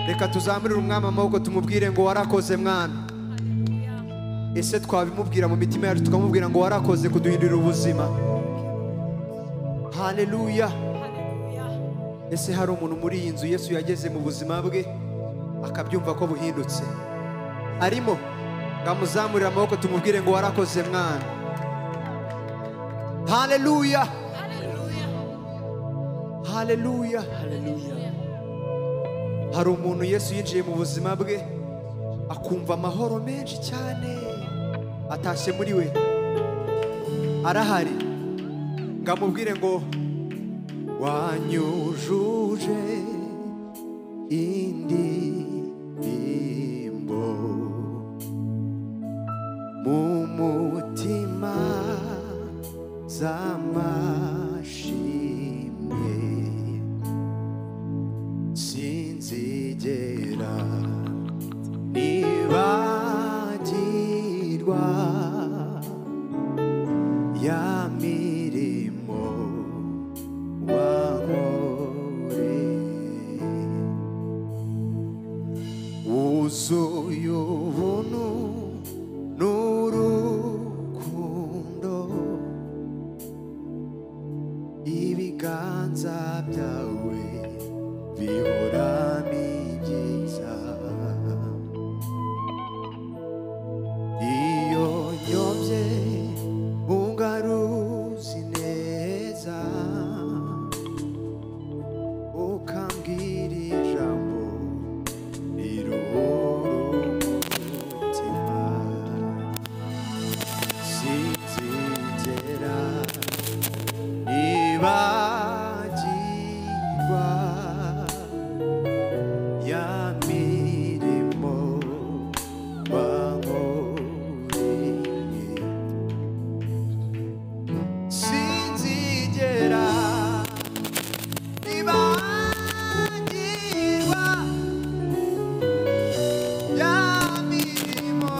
reka tuzamurire umwami amaboko tumubwire ngo warakoze mwami. Ese twabimubwira mu mitima yacu tukamubwira ngo warakoze kuduhindurira ubuzima. Haleluya. Ese hari umuntu muri iyi nzu Yesu yageze mu buzima bwe akabyumva ko buhindutse? Arimo ngamuzamurira amaboko tumubwire ngo warakoze mwami. Haleluya. Haleluya. Hari umuntu Yesu yinjiye mu buzima bwe akumva amahoro menshi cyane atashye muri we. Arahari ngamubwire ngo wanyujuje indirimbo mu mutima z'amashimwe sinzigera nibagirwa ya mirimo wankoreye wuzuye ubuntu n'urukundo ibiganza byawe bihoramo ibyiza iyo nyobye ungaruzi neza ukambwira ijambo riruhura umutima sinzigera nibagirwa ya mirimo wankoreye sinzigera nibagirwa ya mirimo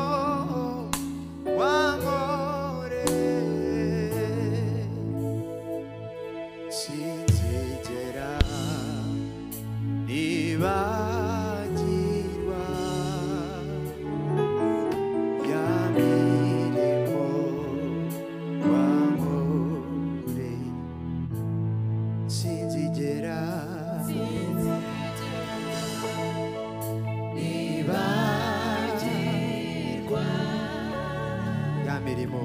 wankoreye sinzigera nibagirwa ya mirimo wankoreye sinzigera nibagirwa ya mirimo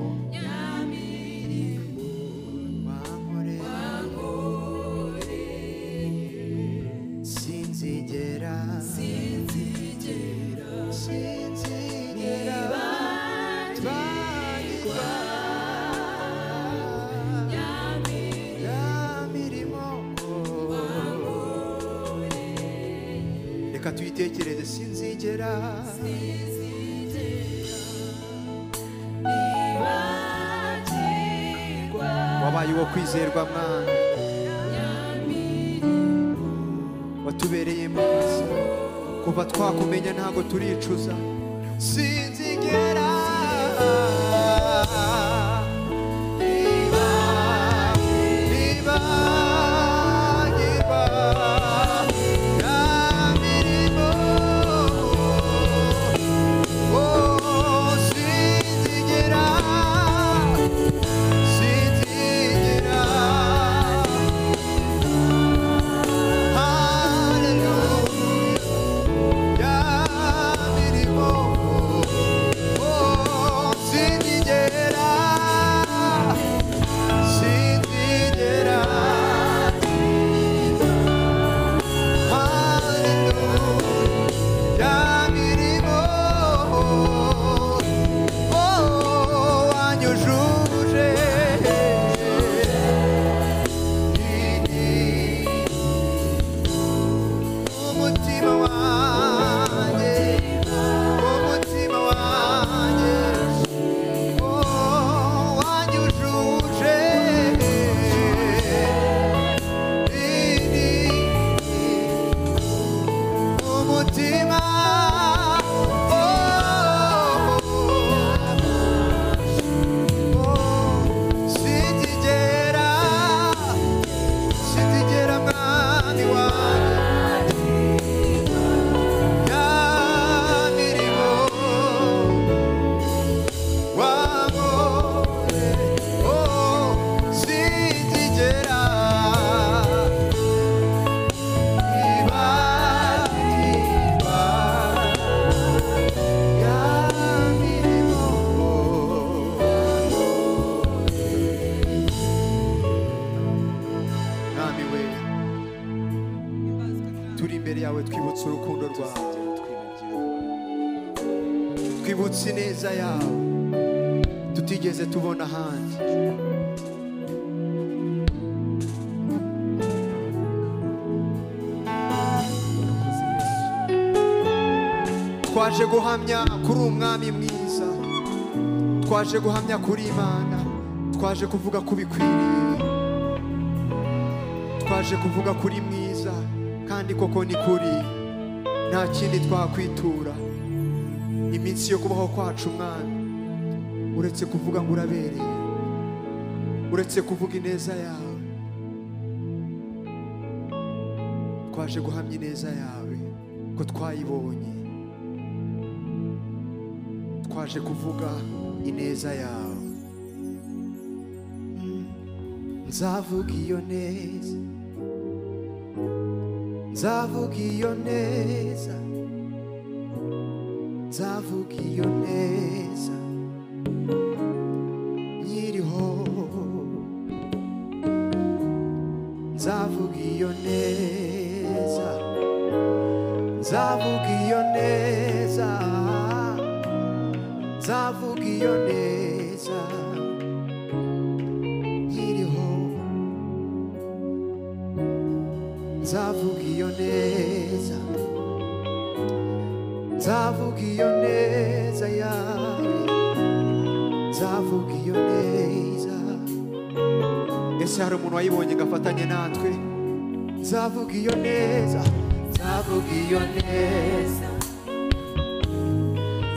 sinzigera twagirwa ya mirimo. Reka tuyitekereze sinzigera wabaye uwo kwizerwa mwana watubereye mwiza kuva twakumenya ntago turicuza sinzigera nibagirwa ya mirimo oh sinzigera twibutse urukundo rwawe, twibutse ineza yawe tutigeze tubona ahandi. Twaje guhamya kuri umwami mwiza, twaje guhamya kuri Imana, twaje kuvuga ko bikwiriye, twaje kuvuga kuri mwiza kandi koko ni kuri, nta kindi twakwitura. Iminsi yo kubaho kwacu mwami uretse kuvuga ngo urabereye, uretse kuvuga ineza yawe, twaje guhamya ineza yawe ko twayibonye, twaje kuvuga ineza yawe. Nzavuga iyo neza, nzavuga iyo neza, nzavuga iyo neza nyiriho, nzavuga iyo neza, nzavuga iyo neza, nzavuga iyo neza nyiriho, nzavuga iyo neza, nzavuga iyo neza yawe, nzavuga iyo neza. Ese hari umuntu wayibonye ngafatanye natwe? Nzavuga iyo neza, nzavuga iyo neza,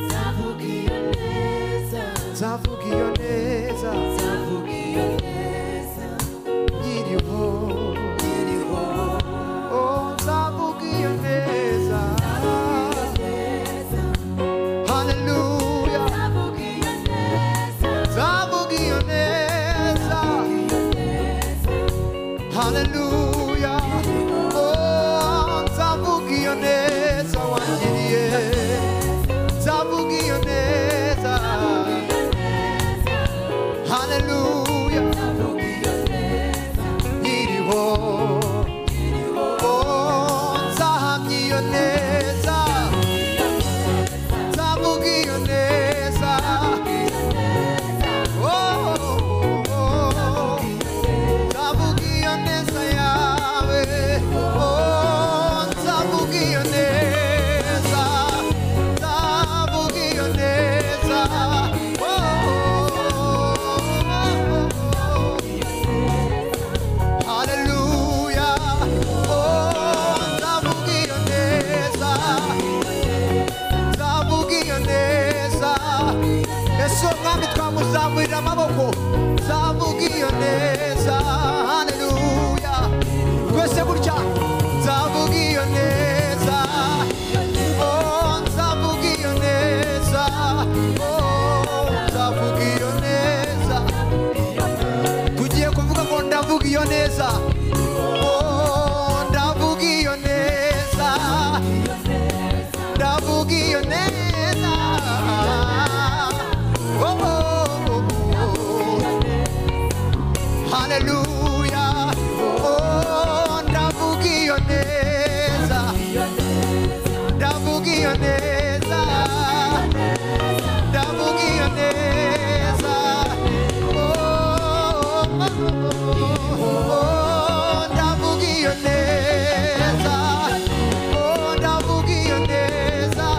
nzavuga iyo neza, nzavuga iyo neza, nzavuga iyo neza nyiriho, nyiriho, oh nzavuga iyo neza. Hallelujah, nzavuga iyo neza, hallelujah, oh nzavuga iyo neza wangiriye, nzavuga iyo neza, hallelujah, nyiriho, oh nzahamya iyo neza, nzavuga iyo neza, oh nzavuga iyo neza yawe, oh nzavuga iyo neza, nzavuga iyo neza, hallelujah, oh nzavuga iyo neza, nzavuga iyo neza. Ese umwami twamuzamurira amaboko, nzavuga iyo neza, haleluya, twese gutya, nzavuga iyo neza, oh nzavuga iyo neza, oh nzavuga iyo neza, tugiye kuvuga ngo ndavuga iyo neza, oh ndavuga iyo neza, ndavuga iyo neza, hallelujah, oh ndavuga iyo neza, ndavuga iyo neza, ndavuga iyo neza, oh ndavuga iyo neza, oh ndavuga iyo neza,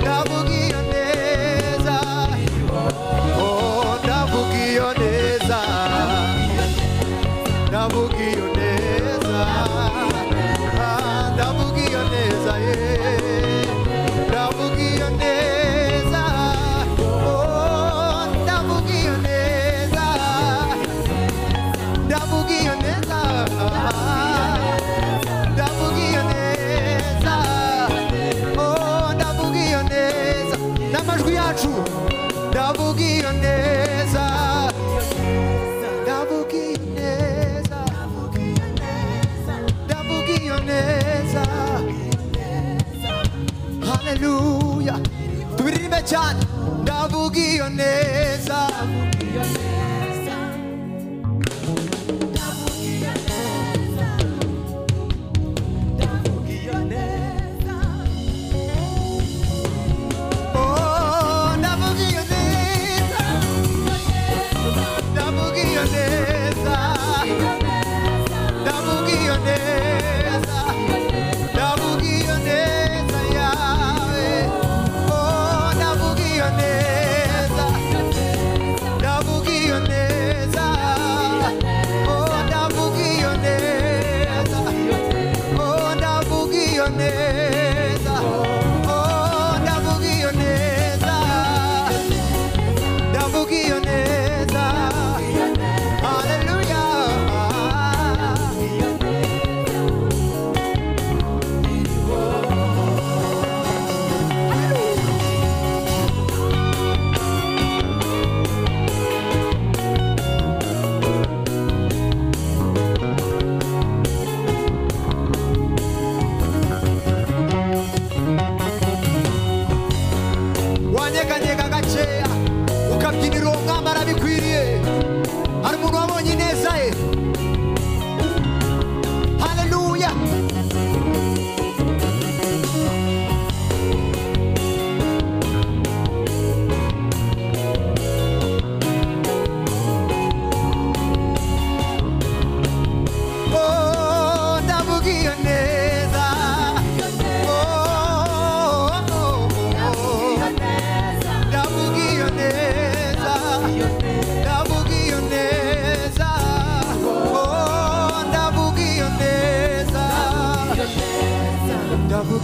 ndavuga iyo neza, oh ndavuga iyo neza, ndavuga iyo neza, ndavuga iyo neza, ndavuga iyo neza, oh ndavuga iyo neza, ndavuga iyo neza, ndavuga iyo neza, oh ndavuga iyo neza, n'amajwi yacu, ndavuga iyo neza, ndavuga iyo neza, ndavuga iyo neza, haleluya, tubiririmbe cyane, ndavuga iyo neza,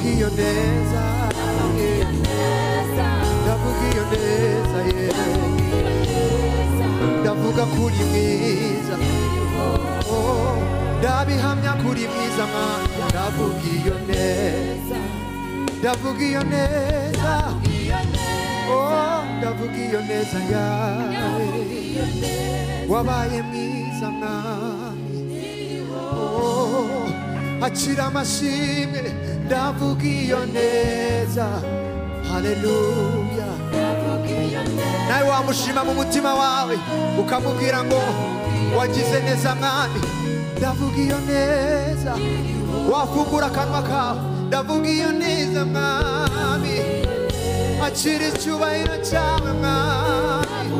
ndavuga iyo neza, ndavuga iyo neza, ndavuga kuri mwiza, ndabihamya kuri mwiza mwana, ndavuga iyo neza, ndavuga iyo neza, ndavuga iyo neza yawe, wabaye mwiza mwami, akira amashimwe, ndavuga iyo neza, haleluya. nawe wamushima mu mutima wawe ukamubwira ngo wagize neza mwami, ndavuga iyo neza, wafungura akanwa kawe, ndavuga iyo neza mwami, akira icyubahiro cyawe mwami,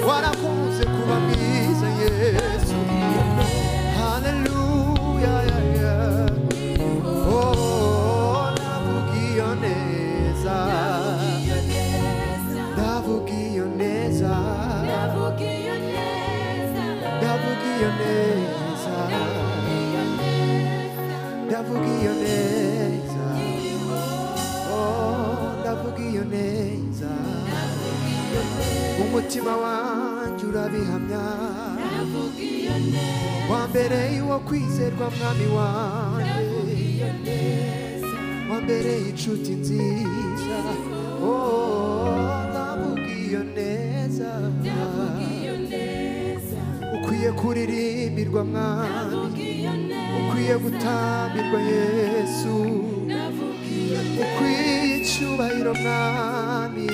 warakunze kuba mwiza Yesu, haleluya, ndavuga iyo neza, ndavuga iyo neza, ndavuga iyo neza, ndavuga iyo neza, ndavuga iyo neza, umutima wanjye urabihamya, wambereye uwo kwizerwa mwami wanjye, wambereye inshuti nziza, ndavuga iyo neza, ukwiye kuririmbirwa mwami, ukwiye gutambirwa Yesu, ukwiye icyubahiro mwami,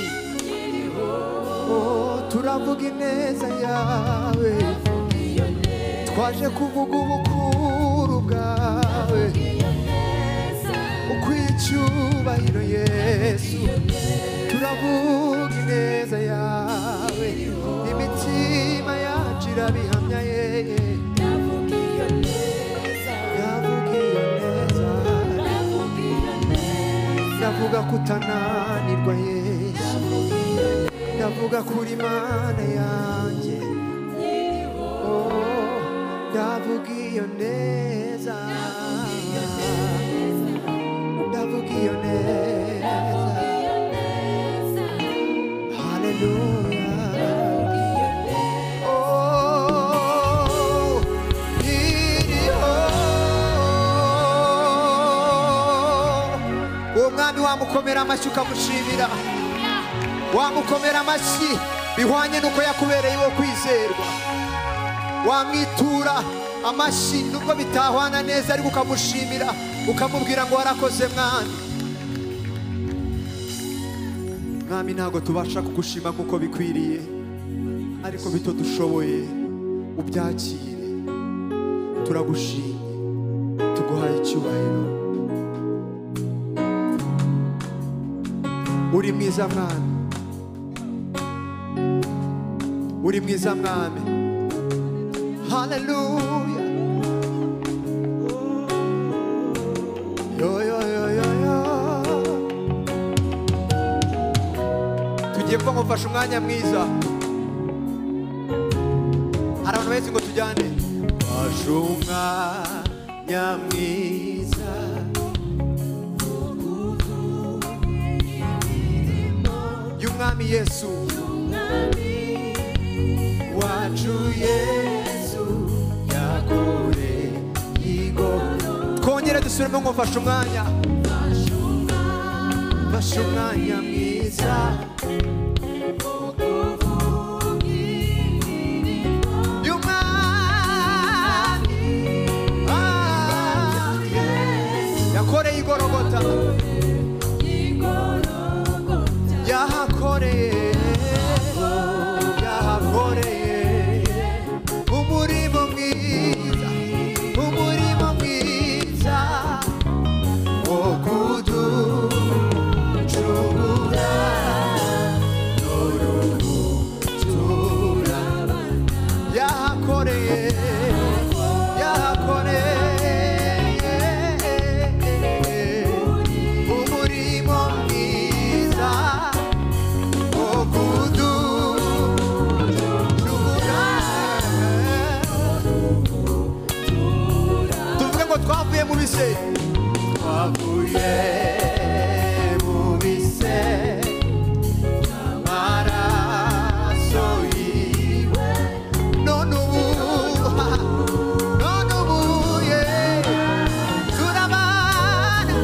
turavuga ineza yawe, twaje kuvuga ubukuru bwawe, ukwiye icyubahiro Yesu, turavuga ineza yawe, imitima yacu irabihamya yeye, ndavuga iyo neza, ndavuga kutananirwa Yesu, ndavuga kuri Mana yanjye, ndavuga iyo neza, ndavuga iyo neza, haleluya, iriho uwo mwami wamukomera amashyi ukamushimira, wamukomera amashyi bihwanye nuko yakubereye uwo kwizerwa, wamwitura amashyi nubwo bitahwana neza ariko ukamushimira, ukamubwira ngo warakoze mwami. Mwami ntabwo tubasha kugushima nk'uko bikwiriye, ariko bito dushoboye ubyakire, turagushimye, tuguhaye icyubahiro, uri mwiza mwami, uri mwiza mwami, haleluya, tugiye kuba mufashe umwanya mwiza, hari abantu beza ngo tujyane, fashe umwanya mwiza y'umwami Yesu wacu, Yesu yakoreye igorora, twongere dusubiremo ngo fashe umwanya, fashe umwanya mwiza y'umwami, yakoreye igorogota, yahakoreye umurimo mwiza, umurimo mwiza wo kuducungura no gutura, yahakoreye umurimo mwiza wo kuducungura, tuvuge ngo twavuye mu bise, twavuye mu bise amaraso yiwe none ubu turabana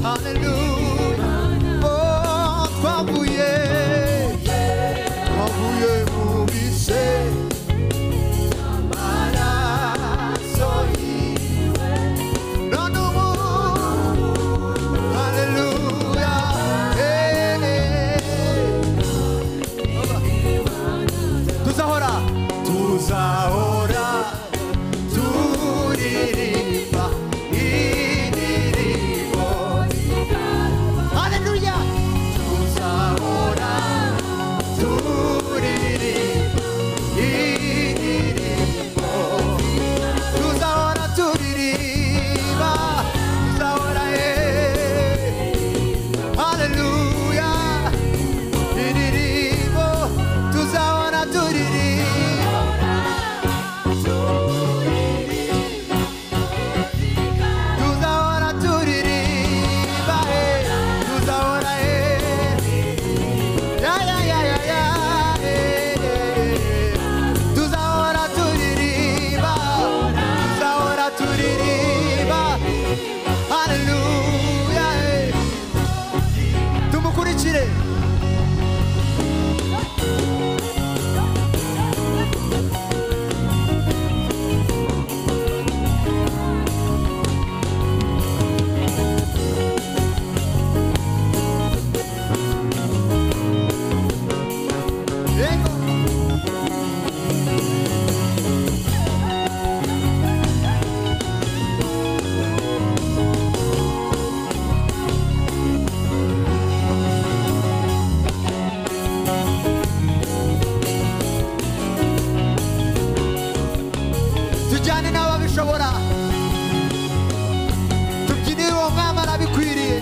hallelujah oh twavuye mu bise amaraso yiwe none ubu hallelujah tuzahora turirimba indirimbo hallelujah tuzahora turirimba indirimbo tuzahora turirimba tuzahora hallelujah indirimbo tuzahora turirimba tuzahora turirimba tuzahora ya ya ya ya ya tuzahora turirimba hallelujah tumukurikire tujyane n'ababishobora tubyinire uwo mwami arabikwiriye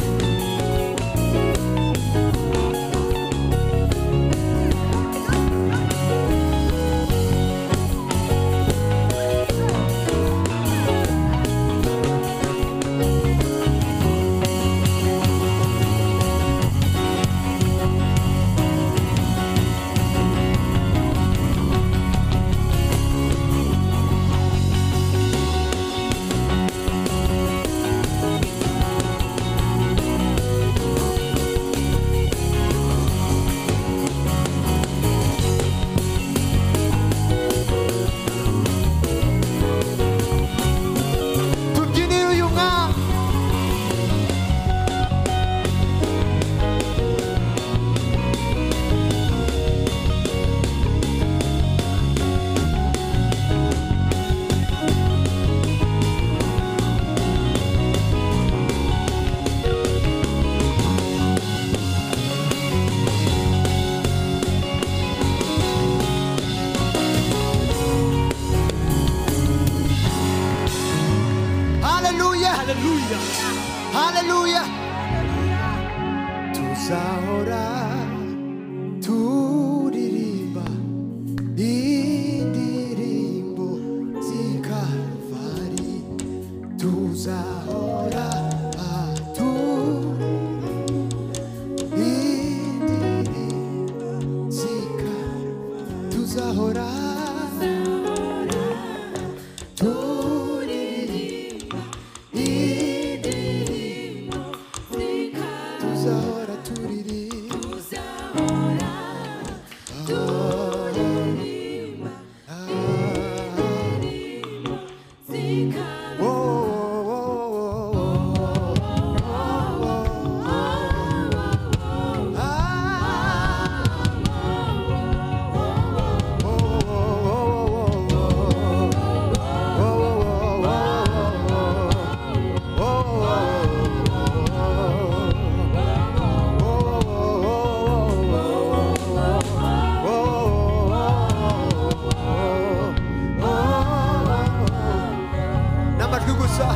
tubyinire uyu mwami hallelujah hallelujah tuzahora turirimba indirimbo z'Ikalvari tuzahora indirimbo z'Ikalvari tuzahora turirimba indirimbo tuzahora turirimba n'amajwi gusa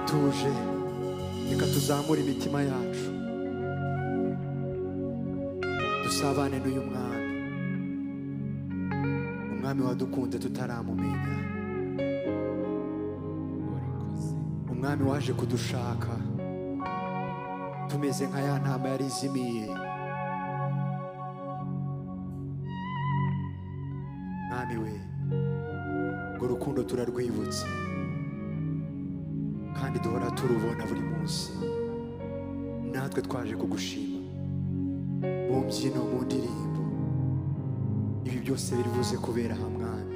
dutuje reka tuzamure imitima yacu dusabane n'uyu mwami, umwami wadukunze tutaramumenya, umwami waje kudushaka tumeze nka ya ntama yari izimiye. mwami we, ngo urukundo turarwibutse kandi duhora turubona buri munsi. natwe twaje kugushima mu mbyino, mu ndirimbo. ibi byose biri buze kubera aha mwami,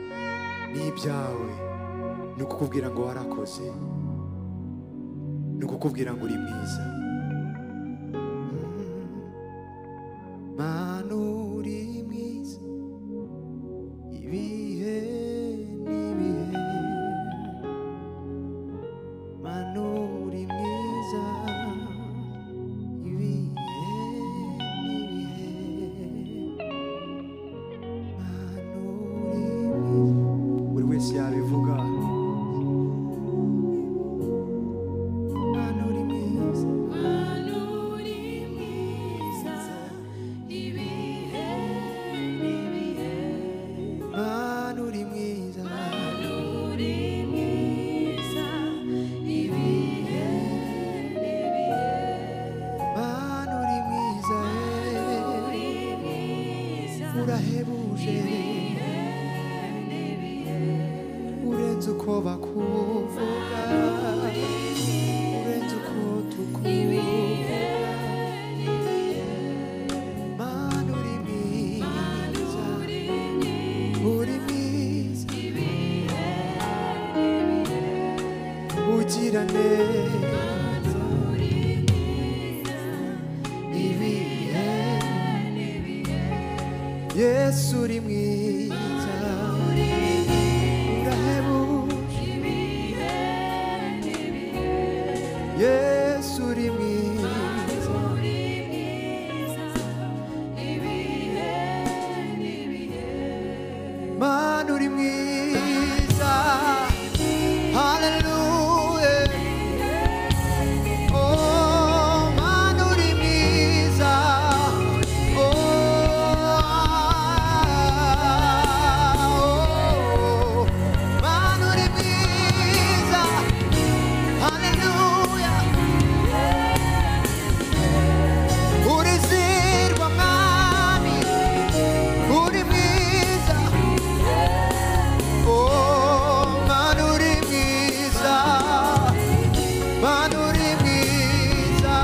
ni ibyawe. ni ukukubwira ngo warakoze, ni ukukubwira ngo uri mwiza. Mana uri mwiza ibihe n'ibihe. Mana uri mwiza ibihe n'ibihe. Mana uri mwiza. Buri wese yabivuga. Mana uri mwiza. Mana uri mwiza ibihe n'ibihe. Mana uri mwiza. Mana uri mwiza ibihe n'ibihe. Mana uri mwiza. Uri mwiza. Urahebuje. Urenze uko bakuvuga, urenze uko tukuvuga. Mana uri mwiza, uri mwiza, ugira neza ibihe. Yesu uri mwiza, urahebuje. Yesu uri mwiza, Mana uri mwiza. Hallelujah. Oh, Mana uri mwiza. Oh, Mana uri mwiza. Hallelujah. Urizirwa mwami, uri mwiza. Oh, Mana uri mwiza. Mana uri mwiza.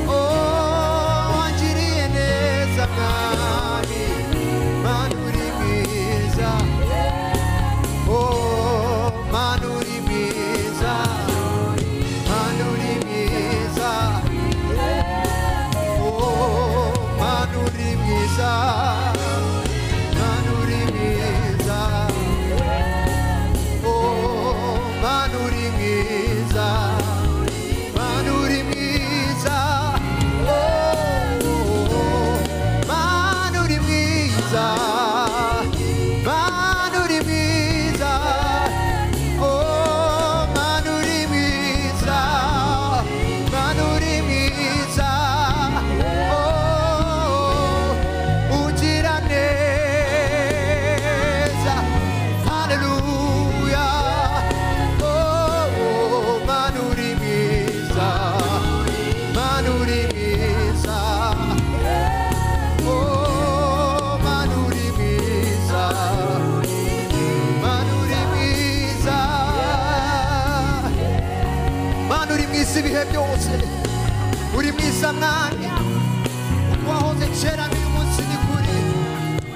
Oh, wangiriye neza mwami. Mana uri mwiza. Oh, Mana uri mwiza. Mana uri mwiza. Oh, Mana uri mwiza. Mana uri mwiza. Oh, Mana uri mwiza. Mana uri mwiza. Oh, Mana uri mwiza. Mana uri mwiza. Oh, Mana uri mwiza. Mana uri mwiza. Oh, ugira neza. Hallelujah. Oh, Mana uri mwiza. Mana uri mwiza. Oh, Mana uri mwiza. Mana uri mwiza. Mana uri mwiza ibihe byose. Uri mwiza mwami. Wahoze kera n'uyu munsi ni kuri.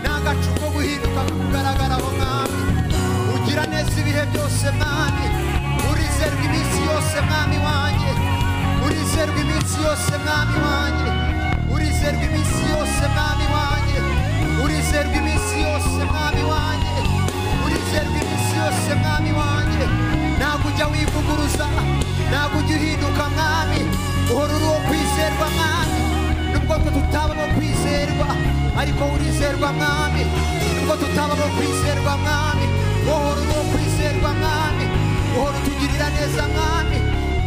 Nta gacu ko guhinduka kukugaragaraho mwami. Ugira neza ibihe byose mwami. Urizerwa iminsi yose mwami wanjye. Urizerwa iminsi yose mwami wanjye. Urizerwa iminsi yose mwami wanjye. Urizerwa iminsi yose mwami wanjye. Urizerwa iminsi yose mwami wanjye. Ntabwo ujya wivuguruza, ntabwo ujya uhinduka mwami. Uhora uri uwo kwizerwa mwami. Nubwo twe tutaba bo kwizerwa, ariko urizerwa mwami. Nubwo tutaba bo kwizerwa mwami, uhora uri uwo kwizerwa mwami. uhora utugirira neza mwami,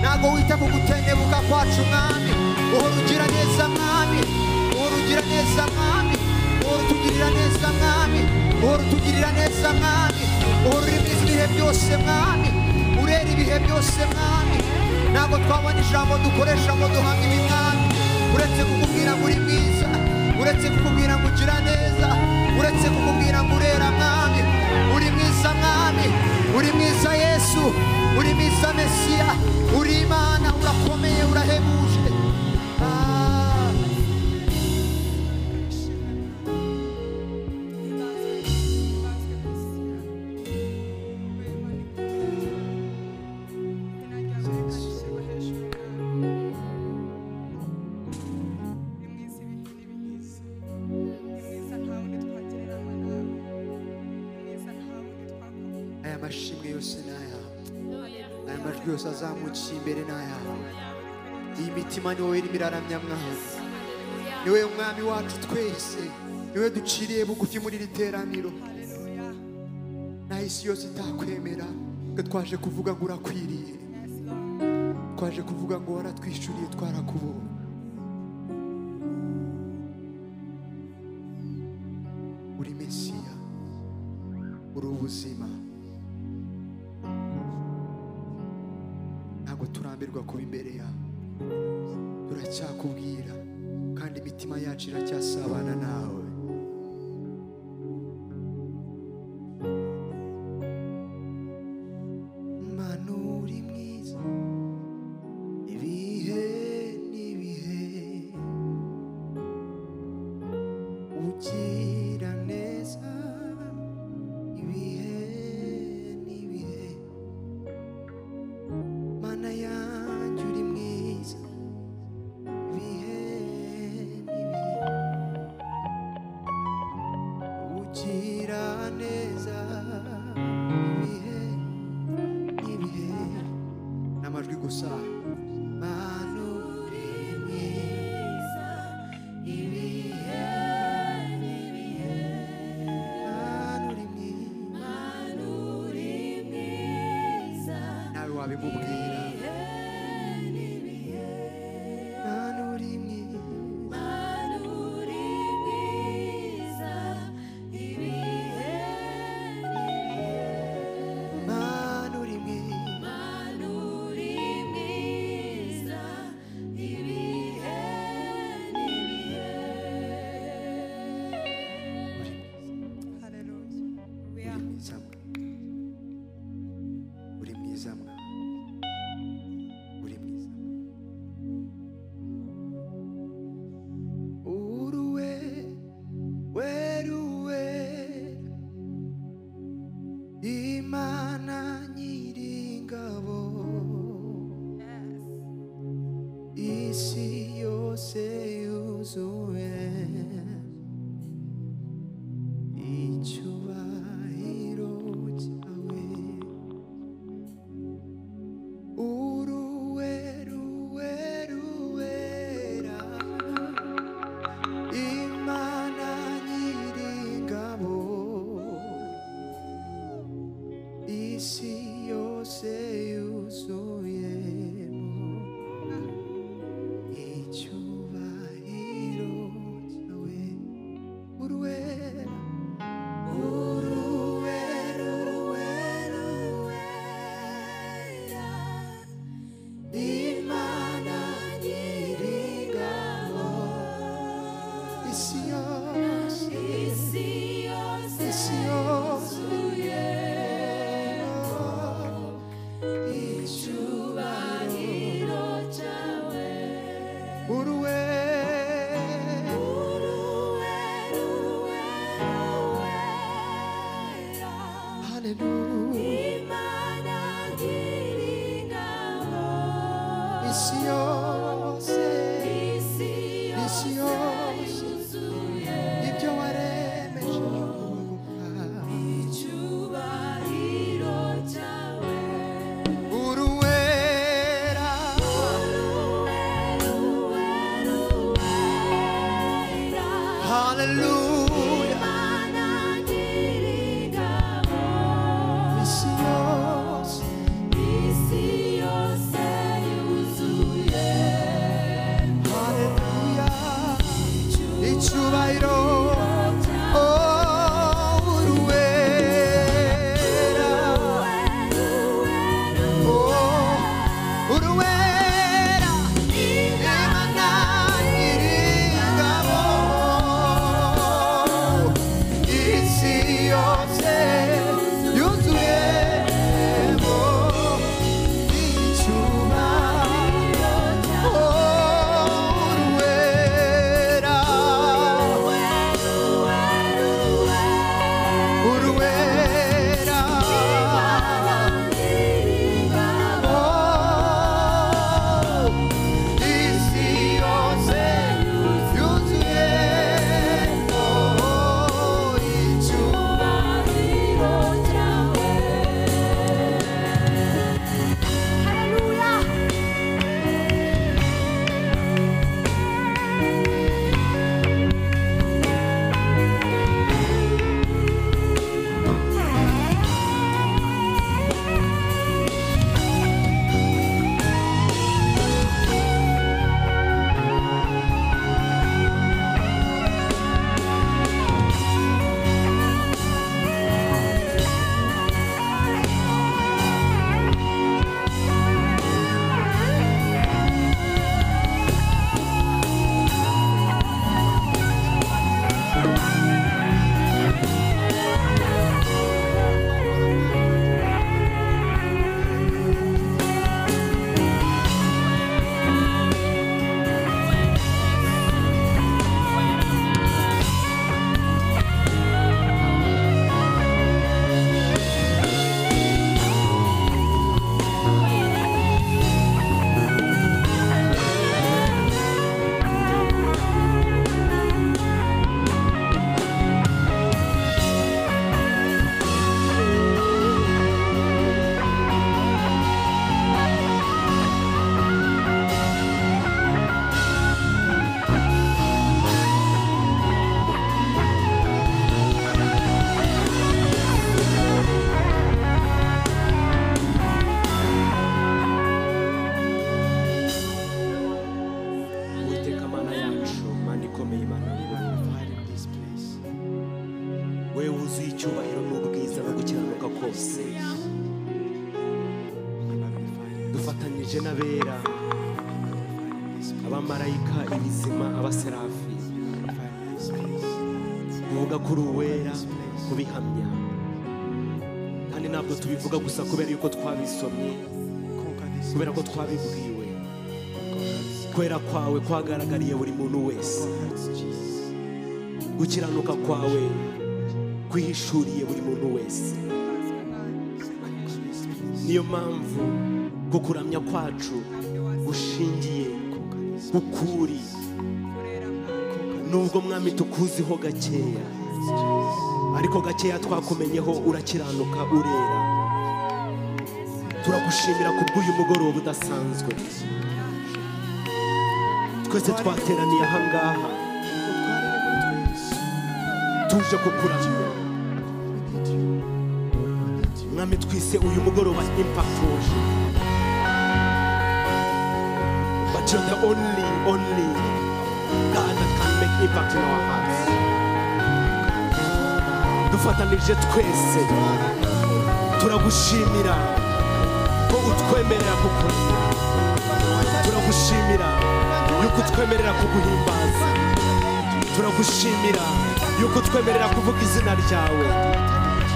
ntago wita ku gutendebuka kwacu mwami, uhora ugira neza mwami, uhora ugira neza mwami, uhora utugirira neza mwami, uhora utugirira neza mwami, uhora uri mwiza ibihe byose mwami, urera ibihe byose mwami, ntago twabona ijambo dukoresha ngo duhamye ibi mwami, uretse kukubwira ngo uri mwiza, uretse kukubwira ngo ugira neza, uretse kukubwira ngo urera mwami, uri mwiza mwami, uri mwiza Yesu, uri mwiza Mesiya, uri Imana, urakomeye, urahebuje. Aya mashimwe yose ni ayawe, aya majwi yose azamukiye imbere ni ayawe, iyi mitima ni wowe irimo iraramya mwami, ni wowe mwami wacu twese, ni wowe duciriye bugufi muri iri teraniro, naho isi yose itakwemera, twe twaje kuvuga ngo urakwiriye, twaje kuvuga ngo waratwishyuriye twarakubonye. Uri Mesiya, uri ubuzima, ntabwo turambirwa kuba imbere yawe, turacyakubwira kandi imitima yacu iracyasabana nawe. Mana uri mwiza ibihe n'ibihe, ugira neza ibihe n'ibihe, Mana yanjye uri mwiza ibihe n'ibihe, ugira neza ibihe n'ibihe, n'amajwi gusa. Mana uri mwiza ibihe n'ibihe, Mana uri mwiza, nawe wabimubwira. Mana uri mwiza, Mana uri mwiza, uri mwiza mwa, uri mwiza, uruwe weruwe, Imana nyiringabo, isi yose yuzuye icyubahiro cyawe, uruwe ruwe ruwera, Imana nyiringabo, isi yose yuzuyemo icyubahiro cyawe, uruwera uruwe ruwe ruwera, Imana nyiringabo, isi yose icyubahiro cyawe, uruwe haleluya, isi yose ibyo waremeje icyubahiro cyawe, uruwera haleluya, isi yose wifatanije n'abera abamarayika ibizima abaserafi uvuga kuri uwera kubihamya kandi ntabwo tubivuga gusa kubera yuko twabisomye kubera ko twabibwiwe kwera kwawe kwagaragariye buri muntu wese gukiranuka kwawe kwihishuriye buri muntu wese niyo mpamvu kukuramya kwacu gushingiye kukuri nubwo mwami tukuziho gakeya ariko gakeya twakumenyeho urakiranuka urera turagushimira kubw'uyu mugoroba udasanzwe twese twateraniye ahangaha tuje kukuramya mwami twise uyu mugoroba impact worship but you're the only God that can make impact in our hearts dufatanije twese turagushimira ko utwemerera kukuramya turagushimira yuko utwemerera kuguhimbaza turagushimira yuko utwemerera kuvuga izina ryawe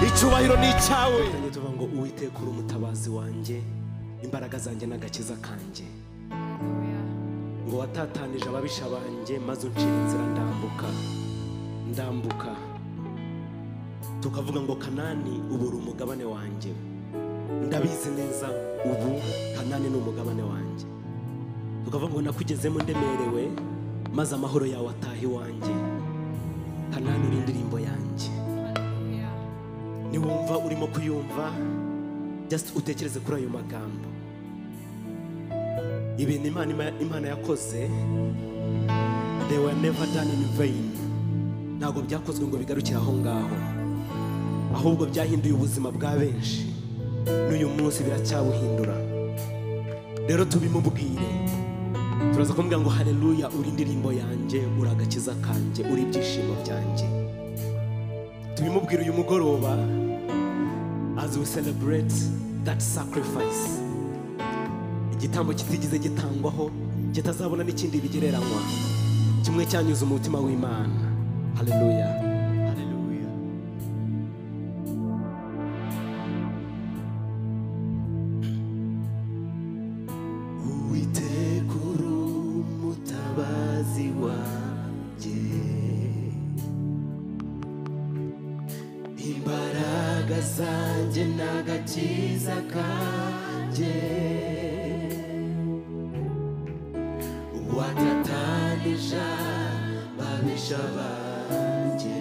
icyubahiro ni icyawe tuvuga ngo Uwiteka uri umutabazi wanjye imbaraga zanjye n'agakiza kanjye ngo watatanije ababisha banjye maze uncira inzira ndambuka tukavuga ngo Kanani ubu uri umugabane wanjye ndabizi neza ubu Kanani ni umugabane wanjye tukavuga ngo nakugezemo ndemerewe maze amahoro yawe ataha iwanjye Kanani uri indirimbo yanjye niwumva urimo kuyumva just utekereze kuri ayo magambo ibintu Imana yakoze they were never done in vain ntabwo byakozwe ngo bigarukire aho ngaho ahubwo byahinduye ubuzima bwa benshi n'uyu munsi biracyabuhindura rero tubimubwire turaza kumubwira ngo haleluya uri indirimbo yanjye uri agakiza kanjye uri ibyishimo byanjye tubimubwire uyu mugoroba as we celebrate that sacrifice igitambo kitigeze gitangwaho kitazabona n'ikindi bigereranywa kimwe cyanyuze umutima w'Imana haleluya haleluya Uwiteka uri umutabazi wanjye imbaraga zanjye n'agakiza kanjye watatanije ababisha banjye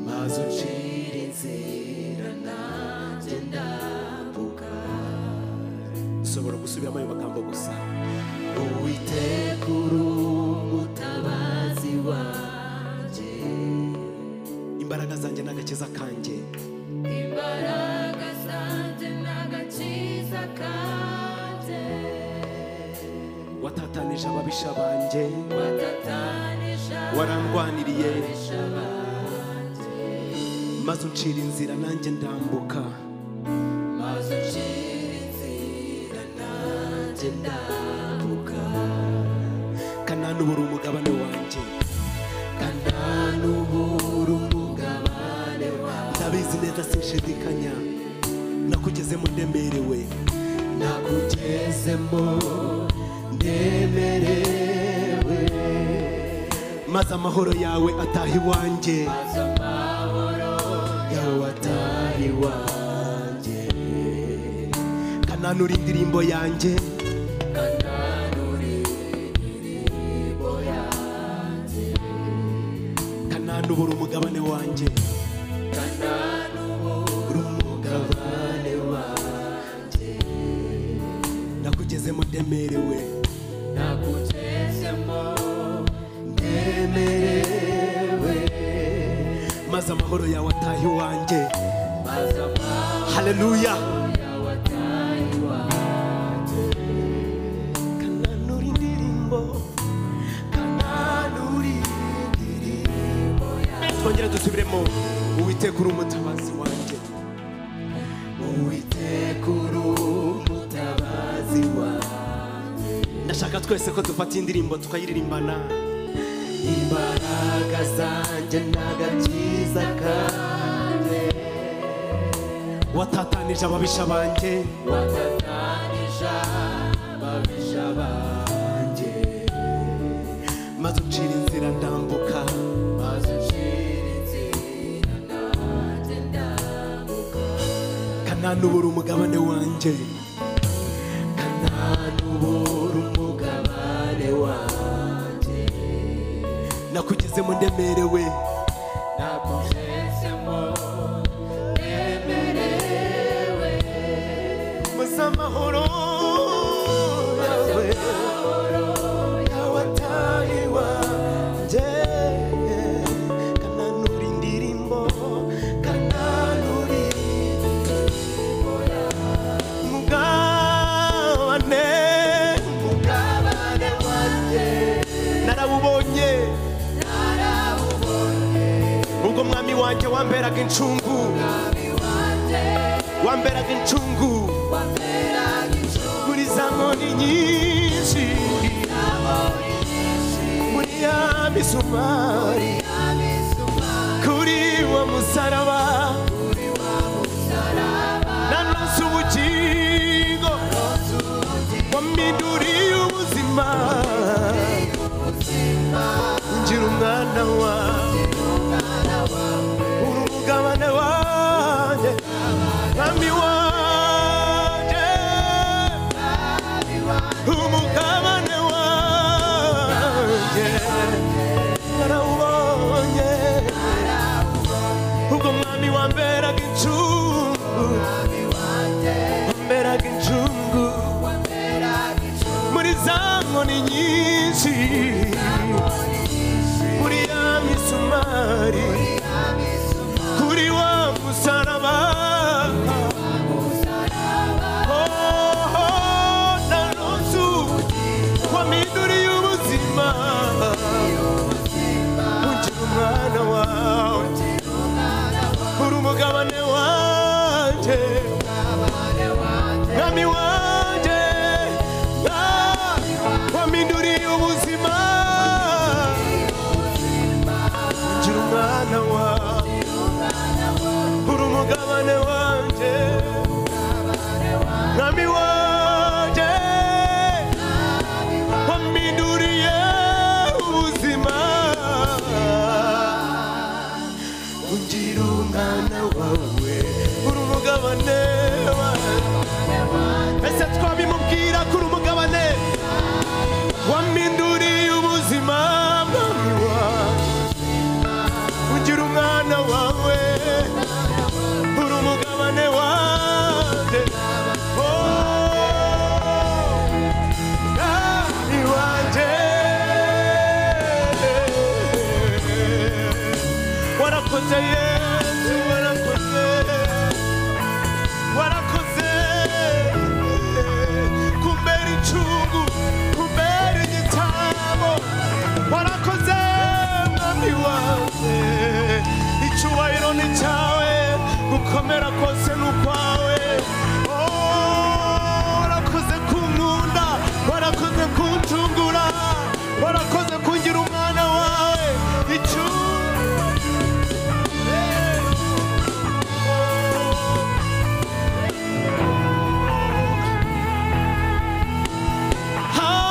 maze uncira inzira nanjye ndambuka ushobora gusubiramo ayo magambo gusa Uwiteka uri umutabazi wanjye imbaraga zanjye n'agakiza kanjye imbaraga zanjye n'agakiza kanjye watatanije ababisha banjye warandwaniriye maze uncira inzira nanjye ndambuka Kanani ubu uri umugabane wanjye Kanani ubu uri umugabane wanjye ndabizi neza sinshidikanya nakugezemo ndemerewe maze amahoro yawe ataha iwanjye Kanani uri indirimbo yanjye Kanani ubu uri umugabane wanjye nakugezemo ndemerewe maze amahoro yawe ataha iwanjye haleluya Kanani uri indirimbo twongere dusubiremo Uwiteka uri umutabazi wanjye Uwiteka ndashaka twese ko dufata indirimbo tukayiririmbana. Imbaraga zanjye n'agakiza kanjye, watatanije ababisha banjye, watatanije ababisha banjye, maze uncira inzira ndambuka, maze uncira inzira nanjye ndambuka. Kanani ubura umugabane wanjye, Kanani ubura umugabane wanjye, nakugezemo ndemerewe, nakugezemo ndemerewe, maze amahoro yawe yawataye wanjye. Kanani uri indirimbo, Kanani uri indirimbo mugabane, mugabane wanjye narawubonye, ubwo mwami wanjye wamberaga incungu, wamberaga incungu muri za nkoni nyinshi, muri ya misumari, kuri wa musaraba nanonse ubugingo, wampinduriye ubuzima, ngira umwana wawe, uri umugabane wanjye, mwami wanjye, umugabane wanjye narawubonye, ubwo mwami wamberaga incungu, wamberaga incungu muri za nkoni nyinshi, muri ya misumari, kuri wa musaraba, nanonse wampinduriye ubuzima, ungira umwana wawe, uri umugabane wanjye, mwami wanjye, wampinduriye ubuzima, ungira umwana wawe, uri umugabane wanjye, mwami wanjye, wampinduriye ubuzima, ungira umwana wawe, uri umugabane wanjye. Ese twabimubwira ko uri umugabane, wampinduriye ubuzima, mwami wanjye, ungira umwana wawe, uri umugabane wanjye, mwami wanjye, warakoze Yesu, warakoze, warakoze kumbera incungu, kumbera igitabo, warakoze mwami wanjye, icyubahiro ni cyawe, gukomera kose ni ukwawe. Warakoze kunkunda, warakoze kuncungura, warakoze kungira umwana wawe,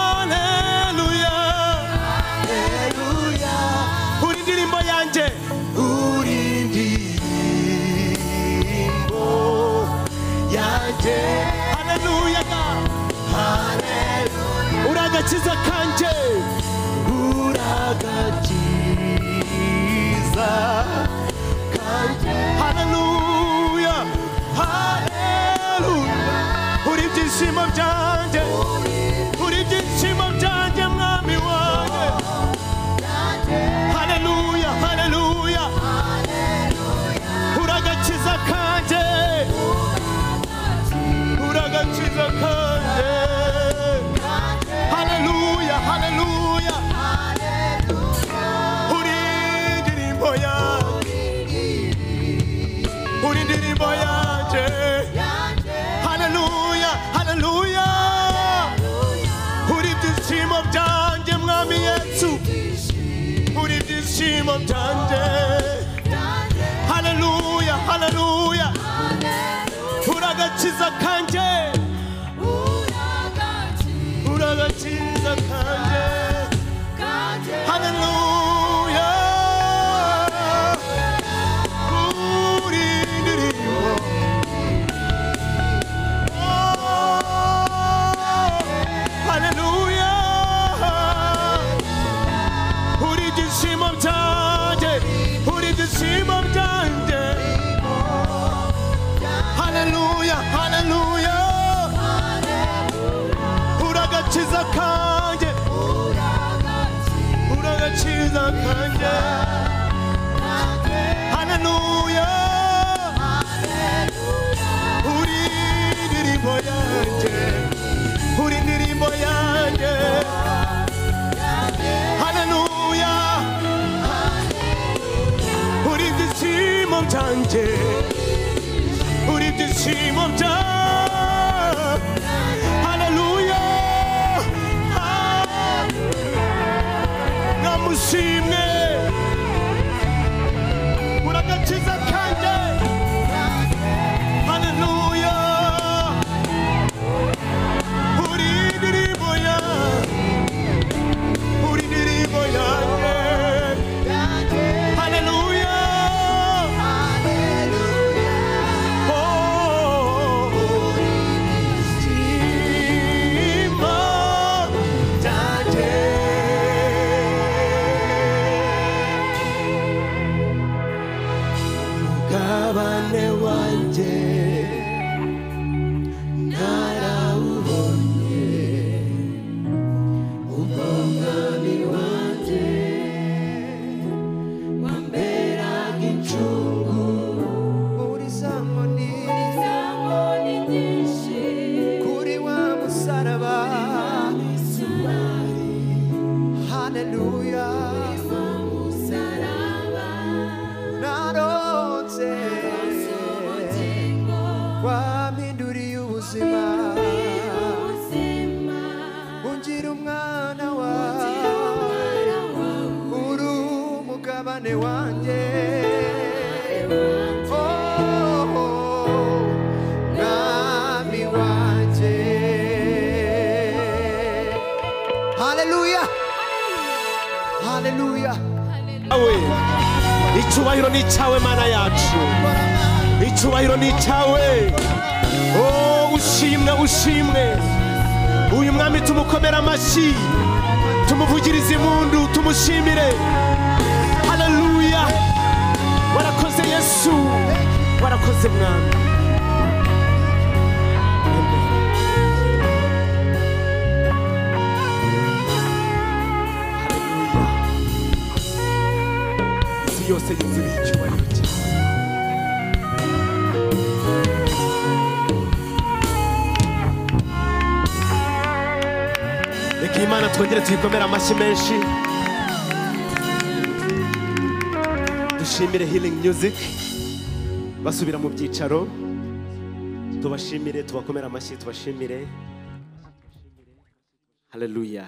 haleluya, haleluya, uri indirimbo yanjye, uri indirimbo yanjye, haleluya, haleluya, uri agakiza kanjye, uri agakiza kanjye, haleluya, haleluya, uri ibyishimo byanjye, uri ibyishimo byanjye, mwami wawe, haleluya, haleluya, uri agakiza kanjye, uri agakiza kanjye, haleluya, haleluya, uri indirimbo yanjye, uri indirimbo yanjye, haleluya, haleluya, uragakiza kanje uragakiza kanje haleluya uri ndirimbo haleluya uri ibyishimo byanjye uri ibyishimo byanjye haleluya haleluya uragakiza kanje uragakiza kanje haleluya uri indirimbo yanjye uri indirimbo yanjye haleluya uri ibyishimo byanjye uri ibyishimo byanjye haleluya namushimwe uragakiza kanje haleluya uri indirimbo yanjye haleluya umugabane wanjye narawubonye umugabane wanjye wamberaga incungu muri za nkoni nyinshi kuri wa musaraba haleluya naronse wampinduriye ubuzima ungira umwana wawe uri umugabane wanjye mwami wanjye haleluya haleluya awe icyubahiro ni icyawe mana yacu icyubahiro ni icyawe oh ushimwe ushimwe uyu mwami tumukomera amashyi tumuvugirize impundu tumushimire haleluya warakoze yesu warakoze mwami yose yuzuye icyubahiro cyawe reka imana twongere tuyikomere amashyi menshi dushimire healing music basubira mu byicaro tubashimire tubakomere amashyi tubashimire haleluya